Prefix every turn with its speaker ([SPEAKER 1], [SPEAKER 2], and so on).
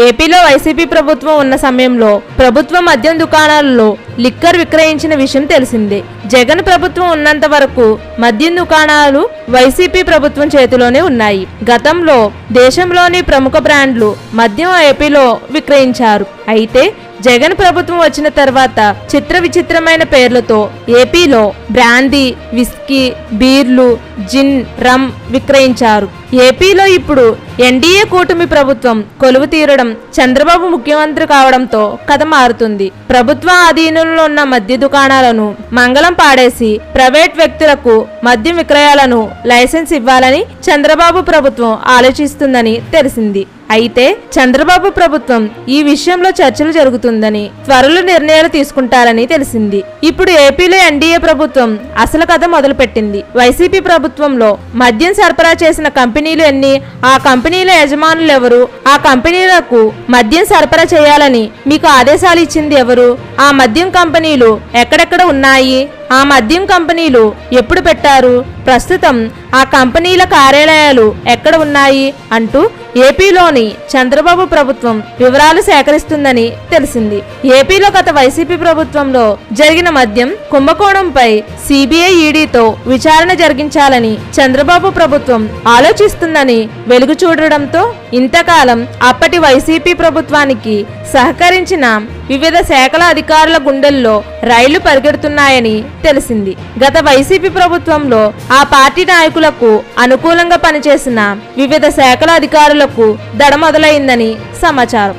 [SPEAKER 1] ఏపీలో వైసీపీ ప్రభుత్వం ఉన్న సమయంలో ప్రభుత్వ మద్యం దుకాణాలలో లిక్కర్ విక్రయించిన విషయం తెలిసిందే. జగన్ ప్రభుత్వం ఉన్నంత వరకు మద్యం దుకాణాలు వైసీపీ ప్రభుత్వం చేతిలోనే ఉన్నాయి. గతంలో దేశంలోని ప్రముఖ బ్రాండ్లు మద్యం ఏపీలో విక్రయించారు. అయితే జగన్ ప్రభుత్వం వచ్చిన తర్వాత చిత్ర విచిత్రమైన పేర్లతో ఏపీలో బ్రాందీ, విస్కీ, బీర్లు, జిన్, రమ్ విక్రయించారు. ఏపీలో ఇప్పుడు ఎన్డీఏ కూటమి ప్రభుత్వం కొలువు తీరడం, చంద్రబాబు ముఖ్యమంత్రి కావడంతో కథ మారుతుంది. ప్రభుత్వ ఆధీనంలో ఉన్న మద్య దుకాణాలను మంగళం పాడేసి ప్రైవేట్ వ్యక్తులకు మద్యం విక్రయాలను లైసెన్స్ ఇవ్వాలని చంద్రబాబు ప్రభుత్వం ఆలోచిస్తుందని తెలిసింది. అయితే చంద్రబాబు ప్రభుత్వం ఈ విషయంలో చర్చలు జరుగుతుందని, త్వరలో నిర్ణయాలు తీసుకుంటారని తెలిసింది. ఇప్పుడు ఏపీలో ఎన్డీఏ ప్రభుత్వం అసలు కథ మొదలుపెట్టింది. వైసీపీ ప్రభుత్వంలో మద్యం సరఫరా చేసిన కంపెనీలు ఎన్ని, ఆ కంపెనీల యజమానులు ఎవరు, ఆ కంపెనీలకు మద్యం సరఫరా చేయాలని మీకు ఆదేశాలు ఇచ్చింది ఎవరు, ఆ మద్యం కంపెనీలు ఎక్కడెక్కడ ఉన్నాయి, ఆ మద్యం కంపెనీలు ఎప్పుడు పెట్టారు, ప్రస్తుతం ఆ కంపెనీల కార్యాలయాలు ఎక్కడ ఉన్నాయి అంటూ ఏపీలోని చంద్రబాబు ప్రభుత్వం వివరాలు సేకరిస్తుందని తెలిసింది. ఏపీలో గత వైసీపీ ప్రభుత్వంలో జరిగిన మద్యం కుంభకోణంపై సిబిఐ, ఈడీతో విచారణ జరిగించాలని చంద్రబాబు ప్రభుత్వం ఆలోచిస్తుందని వెలుగు చూడడంతో ఇంతకాలం అప్పటి వైసీపీ ప్రభుత్వానికి సహకరించిన వివిధ శాఖల అధికారుల గుండెల్లో రైళ్లు పరిగెడుతున్నాయని తెలిసింది. గత వైసీపీ ప్రభుత్వంలో ఆ పార్టీ నాయకులకు అనుకూలంగా పనిచేసిన వివిధ శాఖల అధికారులకు దడ మొదలైందని సమాచారం.